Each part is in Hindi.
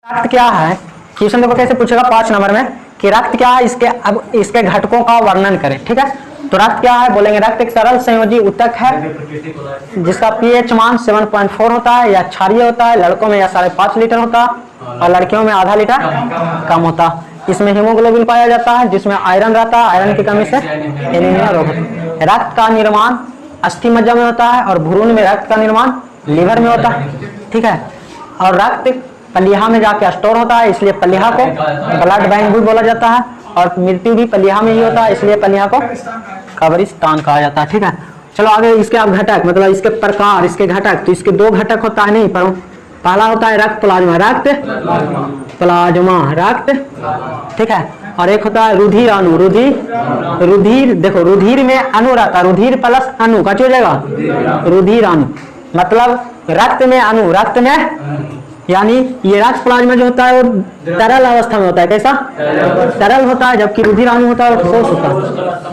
रक्त क्या है? क्वेश्चन देखो कैसे पूछेगा 5 नंबर में कि रक्त क्या है, अब इसके घटकों का वर्णन करें। ठीक है, तो रक्त क्या है बोलेंगे, रक्त एक सरल संयोजी ऊतक है जिसका पीएच मान 7.4 होता है या क्षारीय होता है। लड़कों में यह 5.5 लीटर होता है और लड़कियों में आधा लीटर कम होता। इसमें हीमोग्लोबिन पाया जाता है जिसमें आयरन रहता है, आयरन की कमी से एनीमिया रोग होता है। रक्त का निर्माण अस्थि मज्जा में होता है और भ्रूण में रक्त का निर्माण लीवर में होता है। ठीक है, और रक्त पलिहा में जाके स्टोर होता है, इसलिए पलिहा को ब्लड बैंक भी बोला जाता है। और मृत्यु भी पलिहा में ही होता है, इसलिए पलिहा को कब्रिस्तान कहा जाता है। ठीक है, चलो आगे इसके आप घटक मतलब इसके प्रकार, इसके घटक। तो इसके 2 घटक होता है, नहीं पर पहला होता है रक्त प्लाज्मा, रक्त प्लाज्मा रक्त। ठीक है, और एक होता है रुधिर अणु, रुधिर देखो रुधिर में अणु रहता है, रुधिर प्लस अणु का हो जाएगा रुधिर अणु, मतलब रक्त में अणु, रक्त में यानी ये रक्त प्लाज्मा जो होता है वो तरल अवस्था में होता है। कैसा? तरल होता है, जबकि रुधिर अणु होता है वो ठोस होता है।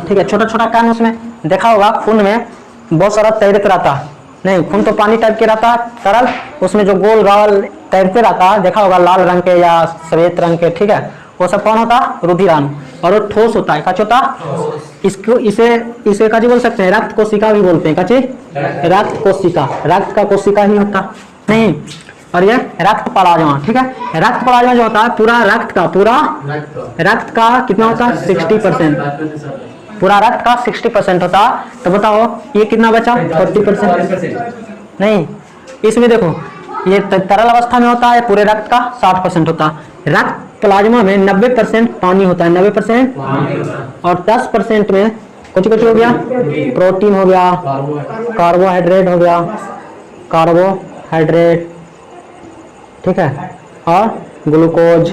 ठीक है, छोटा छोटा कण उसमें देखा होगा, खून में बहुत सारा तैरते रहता है, नहीं खून तो पानी टाइप के रहता है तरल, उसमें जो गोल गाल तैरते रहता है देखा होगा लाल रंग के या श्वेत रंग के। ठीक है, वो सब कौन होता है? रुधिर अणु। और वो ठोस होता है, कच होता है। इसको इसे काची बोल सकते हैं, रक्त कोशिका भी बोलते हैं। काची? रक्त कोशिका, रक्त का कोशिका ही होता नहीं। और ये रक्त प्लाज्मा। ठीक है, रक्त प्लाज्मा जो होता है पूरा रक्त का कितना होता है? 60%। पूरा रक्त का 60% होता है। तो बताओ ये कितना बचा? 40%। नहीं, इसमें देखो ये तरल अवस्था में होता है, पूरे रक्त का 60% होता है। रक्त प्लाज्मा में 90% पानी होता है, 90%, और 10% में कुछ हो गया, प्रोटीन हो गया, कार्बोहाइड्रेट हो गया, कार्बोहाइड्रेट। ठीक है, और ग्लूकोज,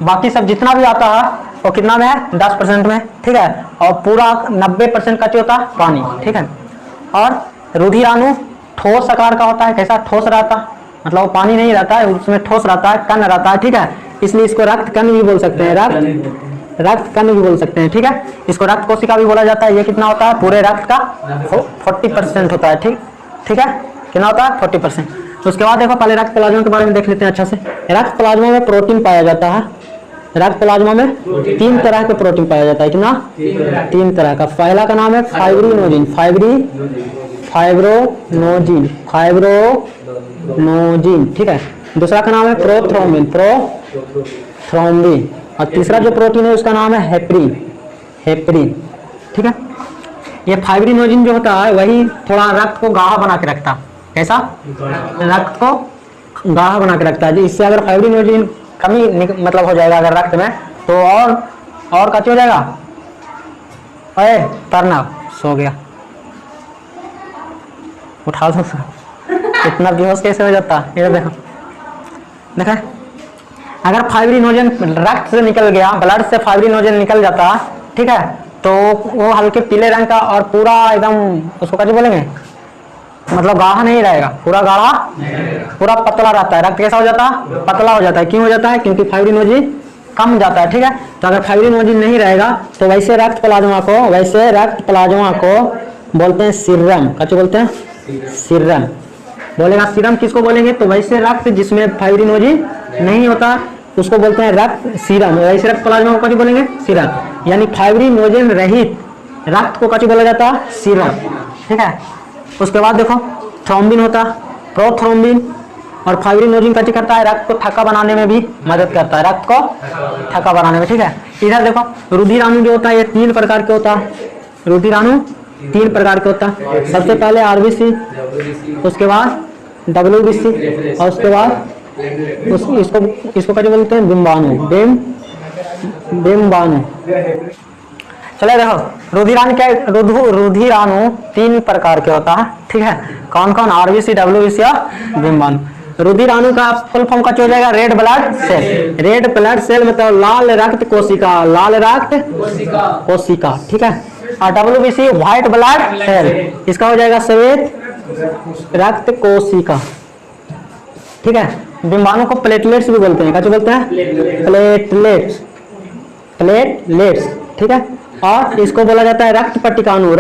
बाकी सब जितना भी आता है वो कितना में है? 10% में। ठीक है, और पूरा 90% का होता है पानी। ठीक है, और रुधिर अणु ठोस आकार का होता है। कैसा? ठोस रहता है, मतलब वो पानी नहीं रहता है, उसमें ठोस रहता है, कण रहता है। ठीक है, इसलिए इसको रक्त कण भी बोल सकते हैं, रक्त कण भी बोल सकते हैं। ठीक है, इसको रक्त कोशिका भी बोला जाता है। ये कितना होता है? पूरे रक्त का 40% होता है। ठीक है, कितना होता है? 40%। उसके बाद देखो पहले रक्त प्लाज्मा के बारे में देख लेते हैं अच्छा से। रक्त प्लाज्मा में प्रोटीन पाया जाता है। रक्त प्लाज्मा में 3 तरह के प्रोटीन पाया जाता है। कितना? 3 तरह का। पहला का नाम है फाइब्रिनोजिन। ठीक है, दूसरा का नाम है प्रोथ्रोम्बिन। और तीसरा जो प्रोटीन है उसका नाम है हेपरिन। ठीक है, ये फाइब्रिनोजिन जो होता है वही थोड़ा रक्त को गाढ़ा बना के रखता है। कैसा? रक्त को गाढ़ा बना के रखता है। इससे अगर फाइब्रिनोजिन कमी मतलब हो जाएगा अगर रक्त में, तो और क्या हो जाएगा? अरे तरना सो गया, उठा दो। इतना बेहोश कैसे हो जाता? ये देखा, अगर फाइब्रिनोजन रक्त से निकल गया, ब्लड से फाइब्रिनोजन निकल जाता, ठीक है, तो वो हल्के पीले रंग का और पूरा एकदम उसको क्या बोलेंगे, मतलब गाढ़ा नहीं रहेगा, पूरा गाढ़ा, पूरा पतला रहता है। रक्त कैसा हो जाता है? पतला हो जाता है। क्यों हो जाता है? क्योंकि फाइब्रिनोजिन कम जाता है। ठीक है, तो अगर फाइब्रिनोजिन नहीं रहेगा तो वैसे रक्त प्लाज्मा को बोलते हैं सीरम। क्या बोलते हैं? सीरम बोलेगा। सीरम किसको बोलेंगे? तो वैसे रक्त जिसमें फाइब्रिनोजिन नहीं होता उसको बोलते हैं रक्त सीरम। वैसे रक्त प्लाज्मा को क्या बोलेंगे? सीरम। यानी फाइब्रिनोजिन रहित रक्त को क्या बोला जाता है? सीरम। ठीक है, उसके बाद देखो थ्रोम्बिन होता है, प्रोथ्रोम्बिन। और फाइब्रिनोजिन क्या करता है? रक्त को थक्का बनाने में भी मदद करता है, रक्त को थक्का बनाने में। ठीक है, इधर देखो रुधिर अणु जो होता है ये 3 प्रकार के होता है। रुधिर अणु 3 प्रकार के होता है। सबसे पहले आरबीसी, उसके बाद डब्ल्यूबीसी, और उसके बाद इसको क्या बोलते हैं? बिम्बाणु। चले देखो रुधिर अणु 3 प्रकार के होता है। ठीक है, कौन कौन? आरबीसी, डब्ल्यूबीसी और बिम्बाणु। रुधिर अणु का फुल फॉर्म का हो जाएगा red blood cell. Red blood cell मतलब लाल रक्त कोशिका। ठीक है, और डब्ल्यूबीसी व्हाइट ब्लड सेल, इसका हो जाएगा श्वेत रक्त कोशिका। ठीक है, बिम्बाणु को प्लेटलेट्स भी बोलते हैं। क्या बोलते हैं? प्लेटलेट्स। ठीक है, और इसको बोला जाता है रक्त पट्टिकाणु।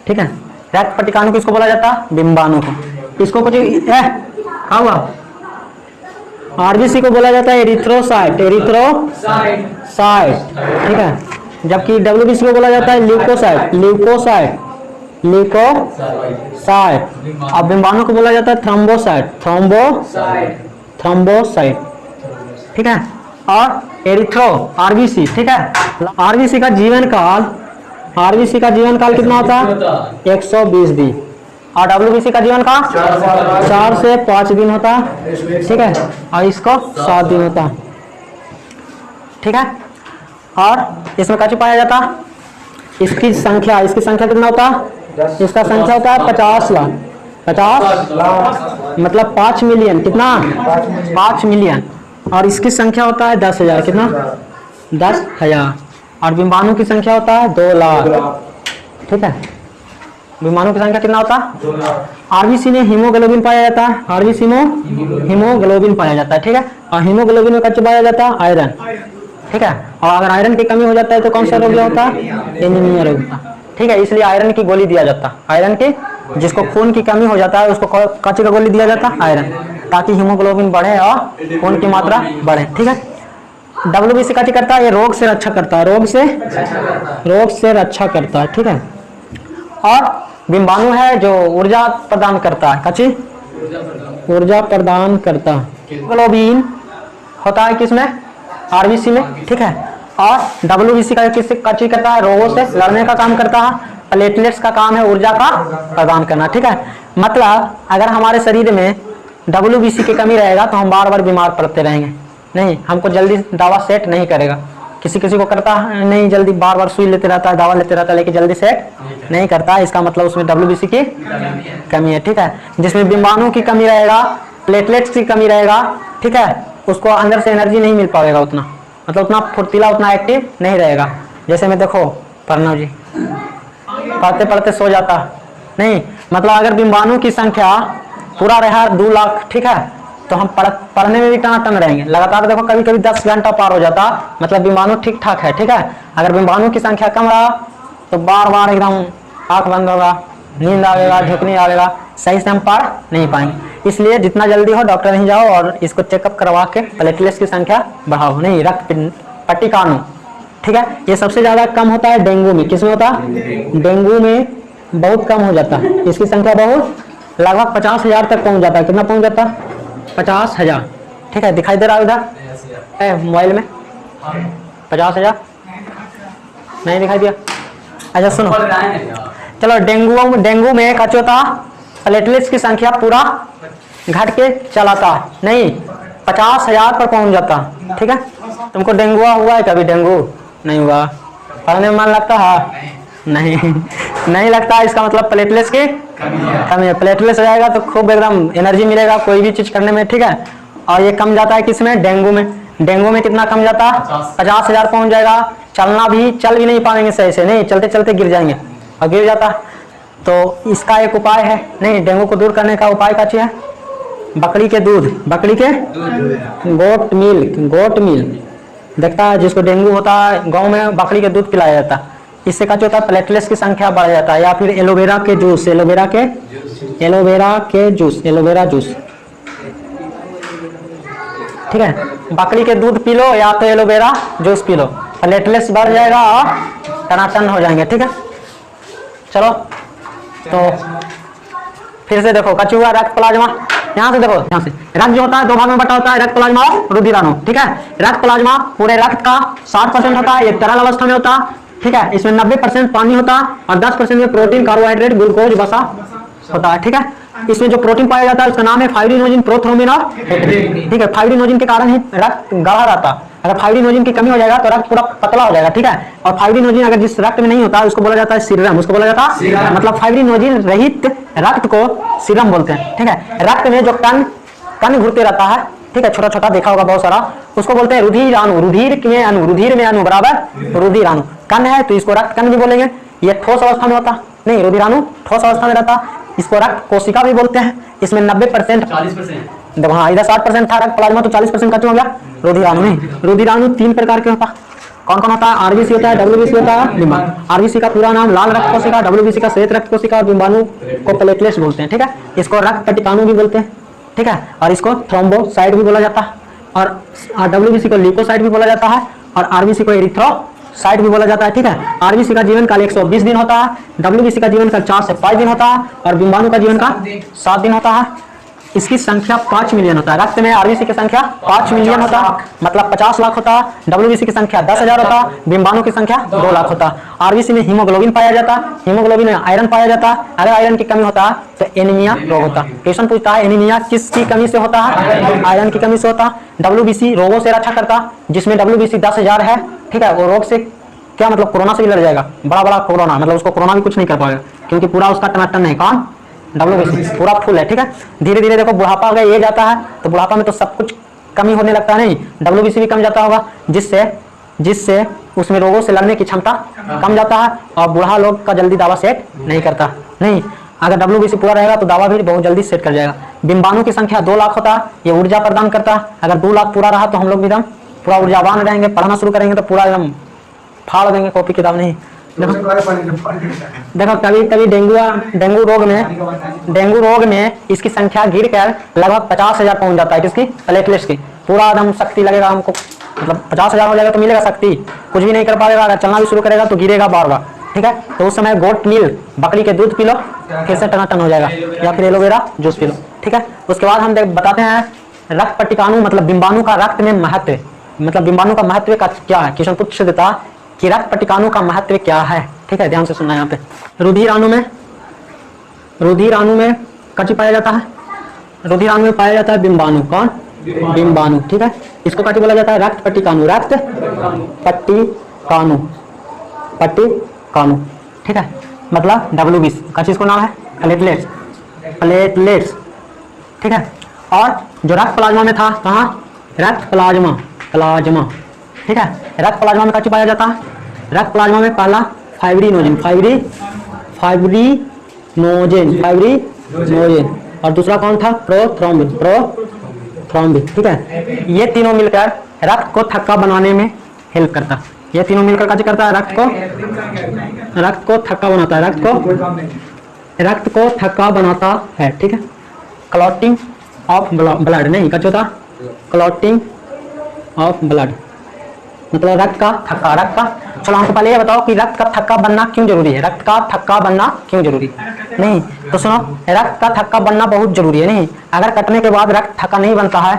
ठीक है, रक्त पट्टिकाणु किसको बोला जाता है? बिंबाणु को। इसको कुछ क्या हुआ? आरबीसी को बोला जाता है एरिथ्रोसाइट, एरिथ्रोसाइट, ठीक है। जबकि डब्ल्यूबीसी को बोला जाता है ल्यूकोसाइट, ल्यूकोसाइट, ल्यूकोसाइट। अब बिंबाणु को बोला जाता है थ्रोम्बोसाइट, थ्रोम्बोसाइट, ठीक है। और एरिथ्रो आरबीसी, ठीक है। आरबीसी का जीवन काल, आरबीसी का जीवन काल कितना होता है? 120 दिन। और डब्ल्यूबीसी का जीवन काल 4 से 5 दिन होता है, ठीक है। और इसको 7 दिन होता है, ठीक है। और इसमें क्या पाया जाता है? इसकी संख्या कितना होता है? इसका संख्या होता है 50 लाख, 50 मतलब 5 मिलियन, कितना? 5 मिलियन। और इसकी संख्या होता है 10,000, कितना? 10,000। और बिंबाणु की संख्या होता है 2 लाख, ठीक है। बिंबाणु की संख्या कितना होता है? आरबीसी में हीमोग्लोबिन पाया जाता है, आरबीसी में हीमोग्लोबिन पाया जाता है, ठीक है। और हीमोग्लोबिन में क्या पाया जाता है? आयरन, ठीक है। और अगर आयरन की कमी हो जाता है तो कौन सा रोग होता है? एनीमिया रोग होता है, ठीक है। इसलिए आयरन की गोली दिया जाता है, आयरन की, जिसको खून की कमी हो जाता है उसको कौन का गोली दिया जाता है? आयरन, ताकि हीमोग्लोबिन बढ़े और खून की मात्रा बढ़े, ठीक है। डब्ल्यूबीसी क्या करता है? ये रोग से रक्षा करता है, रोग से रक्षा करता है, ठीक है। और बिंबाणु है जो ऊर्जा प्रदान करता है, कच्ची ऊर्जा प्रदान करता है। हीमोग्लोबिन होता है किसमें? आरबीसी में, ठीक है। और डब्ल्यूबीसी का किससे कच्ची करता है? रोगों से लड़ने का काम करता है। प्लेटलेट्स का काम है ऊर्जा का प्रदान करना, ठीक है। मतलब अगर हमारे शरीर में डब्ल्यूबीसी की कमी रहेगा तो हम बार बार बीमार पड़ते रहेंगे, नहीं, हमको जल्दी दवा सेट नहीं करेगा। किसी किसी को करता है नहीं, जल्दी बार बार सुई लेते रहता है, दवा लेते रहता है, लेकिन जल्दी सेट नहीं करता है। इसका मतलब उसमें डब्ल्यूबीसी की कमी है, ठीक है। जिसमें बिंबाणु की कमी रहेगा, प्लेटलेट्स की कमी रहेगा, ठीक है, उसको अंदर से एनर्जी नहीं मिल पाएगा उतना, मतलब उतना फुर्तीला, उतना एक्टिव नहीं रहेगा। जैसे मैं देखो प्रणव जी पढ़ते पढ़ते सो जाता नहीं, मतलब अगर बिंबाणु की संख्या पूरा रहा 2 लाख, ठीक है, तो हम पढ़ने में भी टनाटन रहेंगे लगातार। देखो कभी कभी 10 घंटा पार हो जाता, मतलब बिंबाणु ठीक ठाक है, ठीक है। अगर बिंबाणु की संख्या कम रहा तो बार बार एकदम आंख बंद होगा, नींद आएगा, झुकनी आएगा, सही से हम पढ़ नहीं पाएंगे। इसलिए जितना जल्दी हो डॉक्टर नहीं जाओ और इसको चेकअप करवा के प्लेटलेट्स की संख्या बढ़ाओ, नहीं रक्त पट्टिकाणु, ठीक है। ये सबसे ज्यादा कम होता है डेंगू में। किसमें होता है? डेंगू में बहुत कम हो जाता है, इसकी संख्या बहुत लगभग 50,000 तक पहुंच जाता है। कितना पहुंच जाता है? 50,000, ठीक है। दिखाई दे रहा है उधर मोबाइल में 50,000 नहीं दिखाई दिया? अच्छा सुनो, चलो डेंगू में क्या होता? प्लेटलेट्स की संख्या पूरा घट के चलाता नहीं, 50,000 पर पहुंच जाता, ठीक है। तुमको डेंगू हुआ है कभी? डेंगू नहीं हुआ, पढ़ने में मन लगता है? नहीं लगता। इसका मतलब प्लेटलेट्स की कमी है। प्लेटलेट्स हो जाएगा तो खूब एकदम एनर्जी मिलेगा कोई भी चीज करने में, ठीक है। और ये कम जाता है किसमें? डेंगू में। डेंगू में कितना कम जाता? 50,000 पहुंच जाएगा। चल भी नहीं पाएंगे सही से, नहीं चलते चलते गिर जाएंगे और गिर जाता। तो इसका एक उपाय है, नहीं डेंगू को दूर करने का उपाय क्या चाहिए? बकरी के दूध, बकरी के गोट मिल्क देखता है, जिसको डेंगू होता है गांव में बकरी के दूध पिलाया जाता है। इससे क्या होता है? प्लेटलेट्स की संख्या बढ़ जाता है। या फिर एलोवेरा जूस, ठीक है। बकरी के दूध पी लो या तो aloe vera juice P low, platelets बढ़ जाएगा और टनाटन हो जाएंगे, ठीक है। चलो तो फिर से देखो कचुआ रक्त प्लाज्मा, यहाँ से देखो, यहाँ से रक्त जो होता है 2 भाग में बटा होता है, रक्त प्लाज्मा और रुधिराणु, ठीक है। रक्त प्लाज्मा पूरे रक्त का 60% होता है, ये तरल अवस्था में होता है, ठीक है। इसमें 90% पानी होता है और 10% में प्रोटीन, कार्बोहाइड्रेट, ग्लूकोज, वसा होता है, ठीक है। इसमें जो प्रोटीन पाया जाता है उसका नाम है फाइब्रिनोजिन, प्रोथ्रोम्बिन और हेपरिन, ठीक है। फाइब्रिनोजिन के कारण ही रक्त गाढ़ा रहता है। अगर फाइब्रिनोजिन की कमी हो जाएगा तो रक्त पूरा पतला हो जाएगा, ठीक है। और फाइब्रिनोजिन अगर जिस रक्त में नहीं होता है उसको बोला जाता है सीरम, उसको बोला जाता है, मतलब फाइब्रिनोजिन रहित रक्त को सीरम बोलते हैं, ठीक है। रक्त में जो कण घूरते रहता है, ठीक है, छोटा छोटा देखा होगा बहुत सारा, उसको बोलते हैं रुधिराणु। रुधिर में अणु बराबर रुधिराणु। कण है तो इसको रक्त कण भी बोलेंगे। ये ठोस अवस्था में होता नहीं, रुधिराणु ठोस अवस्था में रहता, इसको रक्त कोशिका भी बोलते हैं। इसमें 90% 40%, हाँ इधर 60% था रक्त प्लाज्मा, तो 40% कच्चा हो गया रुधिराणु। नहीं, रुधिराणु 3 प्रकार के होता। कौन कौन होता है? आरबीसी होता है, डब्ल्यूबीसी होता है, बिंबाणु। आरबीसी का पूरा नाम लाल रक्त कोशिका, डब्ल्यूबीसी का श्वेत रक्त कोशिका, बिंबाणु को प्लेटलेट्स बोलते हैं, ठीक है। इसको रक्त पट्टिकाणु भी बोलते हैं, ठीक है। और इसको थ्रोम्बोसाइट भी बोला जाता है, और डब्ल्यूबीसी को ल्यूकोसाइट भी बोला जाता है, और आरबीसी को एरिथ्रोसाइट भी बोला जाता है, ठीक है। आरबीसी का जीवन काल 120 दिन होता है, डब्ल्यूबीसी का जीवन काल 4 से 5 दिन होता है, और बिंबाणु का जीवन काल 7 दिन होता है। इसकी संख्या 5 मिलियन होता है। रक्त में आरबीसी की संख्या 5 मिलियन होता है, मतलब 50 लाख होता है। डब्ल्यूबीसी की संख्या 10,000 होता है, बिंबाणु की संख्या 2 लाख होता है। आरबीसी में हीमोग्लोबिन पाया जाता है, हीमोग्लोबिन में आयरन पाया जाता है। अगर आयरन की कमी होता है तो एनीमिया रोग होता है। क्वेश्चन पूछता है एनीमिया किसकी कमी से होता है? आयरन की कमी से होता है। डब्ल्यूबीसी रोगों से रक्षा करता है, जिसमें डब्ल्यूबीसी 10,000 है, ठीक है। वो रोग से क्या मतलब कोरोना से भी लड़ जाएगा, बड़ा बड़ा कोरोना, मतलब उसको कोरोना भी कुछ नहीं कर पाएगा, क्योंकि पूरा उसका टनाटन है। कौन? डब्ल्यूबीसी पूरा फुल है, ठीक है। धीरे धीरे देखो बुढ़ापा अगर ये जाता है तो बुढ़ापा में तो सब कुछ कमी होने लगता है, नहीं डब्ल्यूबीसी भी कम जाता होगा, जिससे उसमें रोगों से लड़ने की क्षमता कम जाता है, और बूढ़ा लोग का जल्दी दावा सेट नहीं करता। नहीं, अगर डब्ल्यूबीसी पूरा रहेगा तो दावा भी बहुत जल्दी सेट कर जाएगा। बिंबाणु की संख्या 2 लाख होता है, ये ऊर्जा प्रदान करता है। अगर 2 लाख पूरा रहा तो हम लोग भी एकदम पूरा ऊर्जावान रहेंगे, पढ़ना शुरू करेंगे तो पूरा एकदम फाड़ देंगे कॉपी किताब। नहीं देखो कभी कभी डेंगू रोग में इसकी संख्या गिरकर लगभग 50,000 पहुंच जाता है। किसकी? प्लेटलेट्स की। पूरा एकदम शक्ति लगेगा हमको, मतलब 50,000 हो जाएगा तो मिलेगा शक्ति, कुछ भी नहीं कर पाएगा। अगर चलना भी शुरू करेगा तो गिरेगा बार बार, ठीक है। तो उस समय गोट मिल्क, बकरी के दूध पी लो, फिर से टनाटन हो जाएगा, या फिर एलोवेरा जूस पी लो, ठीक है। उसके बाद हम बताते हैं रक्त पट्टिकाणु मतलब बिंबाणु का रक्त में महत्व, मतलब बिंबाणु का महत्व का क्या है। क्वेश्चन पूछ देता कि रक्त पट्टिकाणु का महत्व क्या है, ठीक है। ध्यान से सुनना। यहाँ पे रुधिर अणु में कच्ची पाया जाता है, रुधिर अणु में पाया जाता है बिंबाणु। कौन? बिंबाणु, ठीक है। इसको कच्ची बोला जाता है रक्त पट्टिकाणु, रक्त पट्टिकाणु, ठीक है। मतलब डब्ल्यूबीसी का चीज को नाम है प्लेटलेट्स, ठीक है। और जो रक्त प्लाज्मा में था, कहाँ? रक्त प्लाज्मा, ठीक है। रक्त प्लाज्मा में कच्ची पाया जाता है। रक्त प्लाज्मा में पहला फाइब्रिनोजेन, और दूसरा कौन था? प्रोथ्रोम्बिन, ठीक है। ये तीनों मिलकर रक्त को थक्का बनाने में हेल्प करता है। ये तीनों मिलकर क्या करता है? रक्त को थक्का बनाता है, रक्त को थक्का बनाता है, ठीक है। क्लॉटिंग ऑफ ब्लड, नहीं क्या होता? क्लॉटिंग ऑफ ब्लड मतलब रक्त का थक्का, चलो हमको पहले ये बताओ कि रक्त का थक्का बनना क्यों जरूरी है? रक्त का थक्का बनना क्यों जरूरी? नहीं तो सुनो, रक्त का थक्का बनना बहुत जरूरी है। नहीं, अगर कटने के बाद रक्त थक्का नहीं बनता है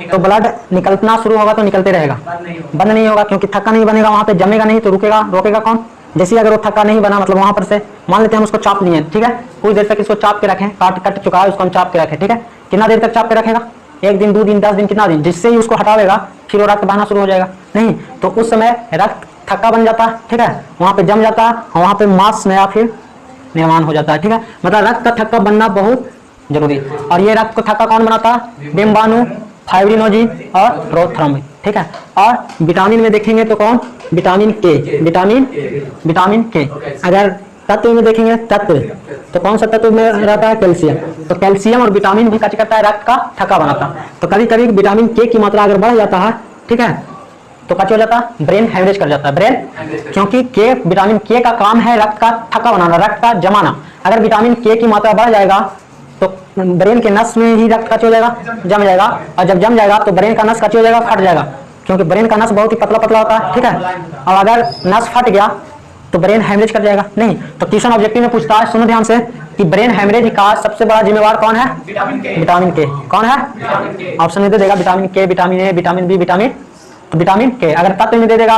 तो ब्लड निकलना शुरू होगा तो निकलते रहेगा, बंद नहीं होगा, क्योंकि थक्का नहीं बनेगा, वहां पे जमेगा नहीं तो रोकेगा कौन? जैसे अगर वो थक्का नहीं बना, मतलब वहां पर से मान लेते हैं हम उसको चाप लिए, ठीक है। कुछ देर तक इसको चाप के रखें, कट चुका है उसको हम चाप के रखें, ठीक है। कितना देर तक चाप के रखेगा? 1 दिन, 2 दिन, 10 दिन, कितना दिन? जिससे ही उसको हटावेगा फिर वो रक्त बहना शुरू हो जाएगा। नहीं तो उस समय रक्त थक्का बन जाता है, ठीक है, वहां पे जम जाता है, वहां पे मांस नया फिर निर्माण हो जाता है, ठीक है। मतलब रक्त का थक्का बनना बहुत जरूरी है। और ये रक्त को थक्का कौन बनाता है? बिंबाणु, फाइब्रिनोजेन और प्रोथ्रोम्बिन, ठीक है। और विटामिन में देखेंगे तो कौन? Vitamin K. अगर तत्व में देखेंगे तत्व तो कौन सा तत्व में रहता है? कैल्शियम। तो कैल्शियम और विटामिन भी क्या करता है? रक्त का थक्का बनाता है। तो कभी कभी विटामिन के की मात्रा अगर बढ़ जाता है, ठीक है, तो क्या हो जाता है? ब्रेन हेमरेज कर जाता है, क्योंकि विटामिन के का काम है रक्त का थक्का बनाना, रक्त का जमाना। अगर विटामिन के की मात्रा बढ़ जाएगा तो ब्रेन के नस में ही रक्त हो जाएगा, जम जाएगा, और जब जम जाएगा तो ब्रेन का नस हो जाएगा, फट जाएगा, क्योंकि ब्रेन का नस बहुत ही पतला होता है, ठीक है। और अगर नस फट गया तो ब्रेन हेमरेज कर जाएगा। नहीं तो क्वेश्चन ऑब्जेक्टिव में पूछता है, सुनो ध्यान से, कि ब्रेन हेमरेज का सबसे बड़ा जिम्मेवार कौन है? विटामिन के। कौन है? ऑप्शन में दे देगा vitamin K, vitamin A, vitamin B, vitamin K. अगर तत्व में दे देगा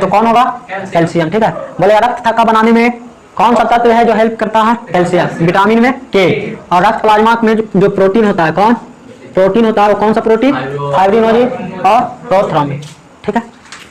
तो कौन होगा? कैल्शियम, ठीक है। बोले रक्त थक्का बनाने में कौन सा तत्व है जो हेल्प करता है? कैल्शियम। विटामिन में के। और रक्त प्लाज्मा में जो प्रोटीन होता है, कौन प्रोटीन होता है? वो कौन सा प्रोटीन? फाइब्रिनोजेन और प्रोथ्रोम्बिन, ठीक है।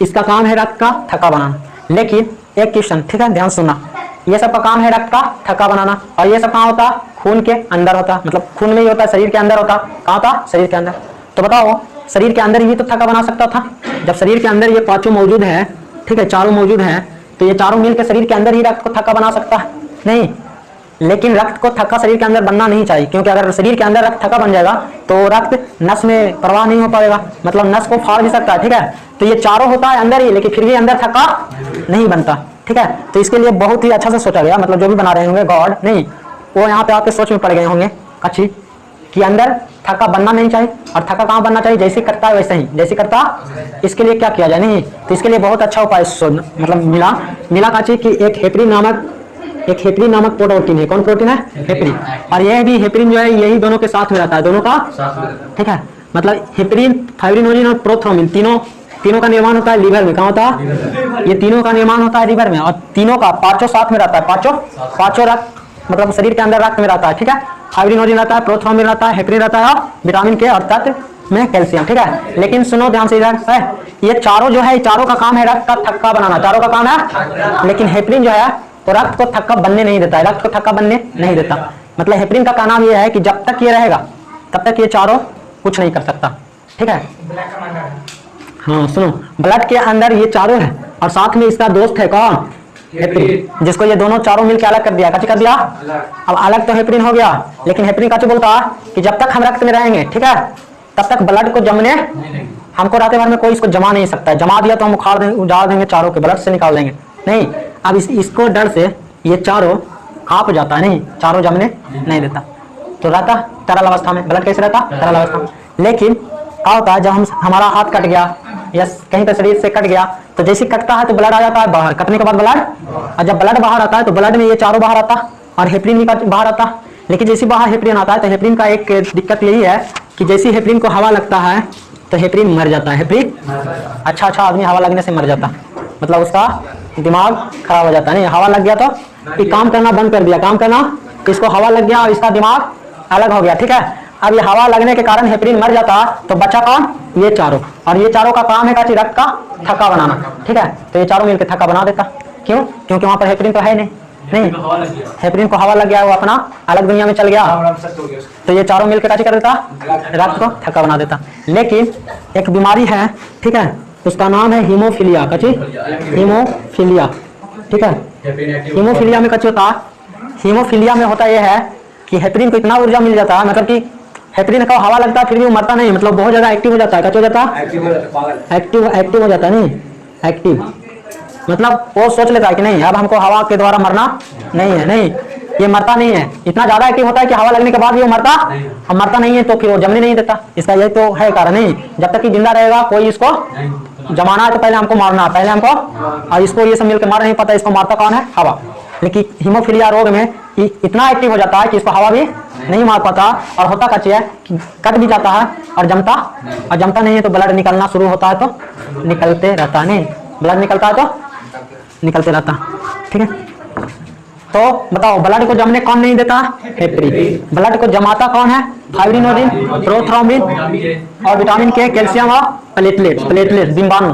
इसका काम है रक्त का थक्का बनाना। लेकिन एक क्वेश्चन, ठीक है, ध्यान सुनना, ये सब का काम है रक्त का थक्का बनाना, और ये सब कहाँ होता? खून के अंदर होता, मतलब खून में ही होता, शरीर के अंदर होता। कहाँ होता? शरीर के अंदर। तो बताओ, शरीर के अंदर ही तो थक्का बना सकता था। जब शरीर के अंदर ये पांचों मौजूद है, ठीक है, चारों मौजूद है, तो ये चारों मिलकर शरीर के अंदर ही रक्त को थक्का बना सकता है? नहीं, लेकिन रक्त को थक्का शरीर के अंदर बनना नहीं चाहिए, क्योंकि अगर शरीर के अंदर रक्त थक्का बन जाएगा तो रक्त नस में प्रवाह नहीं हो पाएगा, मतलब नस को फाड़ भी सकता है। ठीक है, तो ये चारों होता है अंदर ही, लेकिन फिर भी अंदर थक्का नहीं बनता। ठीक है, तो इसके लिए बहुत ही अच्छा से सोचा गया, मतलब जो भी बना रहे होंगे गॉड नहीं, वो यहाँ पे आके सोच में पड़ गए होंगे अच्छी कि अंदर थक्का बनना नहीं चाहिए। और थक्का कहाँ बनना चाहिए? जैसे करता है वैसे ही, जैसे करता। इसके लिए क्या किया जाए? नहीं, तो इसके लिए बहुत अच्छा उपाय मतलब मिला का चीज कि एक हेपरिन नामक प्रोटीन है। कौन प्रोटीन है? हेपरिन। और यह भी हेपरिन जो है यही दोनों के साथ में रहता है, दोनों का। ठीक है, मतलब हेपरिन, फाइब्रिनोजिन और प्रोथ्रोम्बिन तीनों का निर्माण होता है लीवर में। कहाँ होता है? ये तीनों का निर्माण होता है लीवर में, और तीनों का पांचों साथ में रहता है। पांचों रक्त, मतलब शरीर के अंदर रक्त में रहता है। ठीक है, फाइब्रिनोजिन रहता है, प्रोथ्रोम्बिन रहता है, हेपरिन रहता है, और विटामिन के और तत्व में कैल्शियम। ठीक है, लेकिन सुनो ध्यान से इधर है, ये चारों जो है, चारों का काम है रक्त का थक्का बनाना, चारों का काम है। लेकिन हेपरिन जो है तो रक्त को थक्का बनने नहीं देता है, रक्त को थक्का बनने नहीं देता। मतलब हेपरिन का कहना ये है कि जब तक ये रहेगा तब तक ये चारों कुछ नहीं कर सकता। ठीक है, हाँ सुनो, ब्लड के अंदर ये चारों है और साथ में इसका दोस्त है कौन? हेपरिन, जिसको ये दोनों चारों मिलकर अलग कर दिया। कच्ची कर दिया। अब अलग तो हेपरिन हो गया, लेकिन हेपरिन कच्ची बोलता है कि जब तक हम रक्त में रहेंगे, ठीक है, तब तक ब्लड को जमने हमको रात भर में कोई इसको जमा नहीं सकता है। जमा दिया तो हम उजाड़ देंगे, चारों के ब्लड से निकाल देंगे। नहीं, अब इसको डर से ये चारों कांप जाता है, नहीं, चारों जमने नहीं देता, तो रहता तरल अवस्था में। ब्लड कैसे रहता? तरल अवस्था में। लेकिन क्या होता है, जब हमारा हाथ कट गया या कहीं पर शरीर से कट गया, तो जैसे कटता है तो ब्लड आ जाता है बाहर, कटने के बाद ब्लड, और जब ब्लड बाहर आता है तो ब्लड में ये चारों बाहर आता और हेपरिन भी बाहर आता। लेकिन जैसे बाहर हेपरिन आता है तो हेपरिन का एक दिक्कत यही है कि जैसे हेपरिन को हवा लगता है तो हेपरिन मर जाता है। हेपरिन अच्छा आदमी हवा लगने से मर जाता, मतलब उसका दिमाग खराब हो जाता है। नहीं, हवा लग गया तो ये काम करना बंद कर दिया, काम करना, इसको हवा लग गया और इसका दिमाग अलग हो गया। ठीक है, अब ये हवा लगने के कारण हेपरिन मर जाता, तो बचा कौन? ये चारों। और ये चारों का काम है का रक्त का थक्का बनाना। ठीक है, तो ये चारों मिलकर थक्का बना देता। क्यों? क्योंकि वहां पर हेपरिन तो है नहीं, हेपरिन को हवा लग गया, वो अपना अलग दुनिया में चल गया, तो ये चारों मिलकर क्या कर देता? रक्त को थक्का बना देता। लेकिन एक बीमारी है, ठीक है, उसका नाम है हीमोफीलिया। कची? हीमोफीलिया। ठीक है, हीमोफीलिया में कची होता? हीमोफीलिया में होता यह है कि हेपरिन को इतना ऊर्जा मिल जाता है, मतलब कि हेपरिन को हवा लगता है फिर भी वो मरता नहीं, मतलब बहुत ज्यादा एक्टिव हो जाता है। क्या हो जाता है? एक्टिव हो जाता है। नहीं, एक्टिव मतलब वो सोच लेता है कि नहीं, अब हमको हवा के द्वारा मरना नहीं है। नहीं, ये मरता नहीं है, इतना ज्यादा एक्टिव होता है कि हवा लगने के बाद भी वो मरता नहीं है, तो फिर वो जमने नहीं देता। इसका यही तो है कारण। नहीं, जब तक कि जिंदा रहेगा कोई इसको जमाना है तो पहले हमको मारना, पहले हमको, और इसको ये सब मिलकर मार नहीं पाता, इसको मारता कौन है? हवा। लेकिन हीमोफीलिया रोग में इतना एक्टिव हो जाता है कि इसको हवा भी नहीं मार पाता, और होता क्या है कि कट भी जाता है और जमता नहीं है, तो ब्लड निकलना शुरू होता है तो निकलते रहता है। नहीं, ब्लड निकलता है तो निकलते रहता। ठीक है, तो बताओ ब्लड को जमने कौन नहीं देता? हेपरिन। ब्लड को जमाता कौन है? फाइब्रिनोजिन, प्रोथ्रोम्बिन और विटामिन के, कैल्शियम और प्लेटलेट्स डिम्बाणु।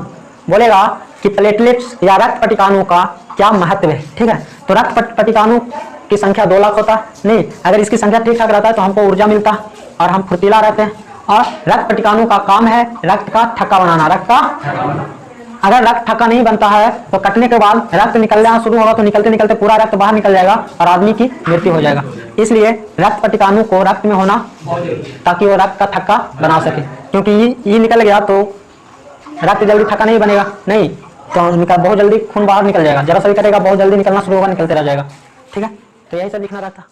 बोलेगा कि प्लेटलेट्स या रक्त पटिकाणु का क्या महत्व है? ठीक है, तो रक्त पटिकाणु की संख्या 2 लाख होता नहीं, अगर इसकी संख्या ठीक ठाक रहता है तो हमको ऊर्जा मिलता और हम फुर्तीला रहते हैं। और रक्त पटिकाणु का काम है रक्त का थक्का बनाना, रक्त का। अगर रक्त थक्का नहीं बनता है तो कटने के बाद रक्त निकलना शुरू होगा, तो निकलते निकलते पूरा रक्त बाहर निकल जाएगा और आदमी की मृत्यु हो जाएगा। इसलिए रक्त पटिकाणु को रक्त में होना, ताकि वो रक्त का थक्का बना सके, क्योंकि ये निकल गया तो रक्त जल्दी थक्का नहीं बनेगा। नहीं, तो बहुत जल्दी खून बाहर निकल जाएगा, जरा सा भी करेगा बहुत जल्दी निकलना शुरू होगा, निकलते रह जाएगा। ठीक है, तो यही सब लिखना रहता।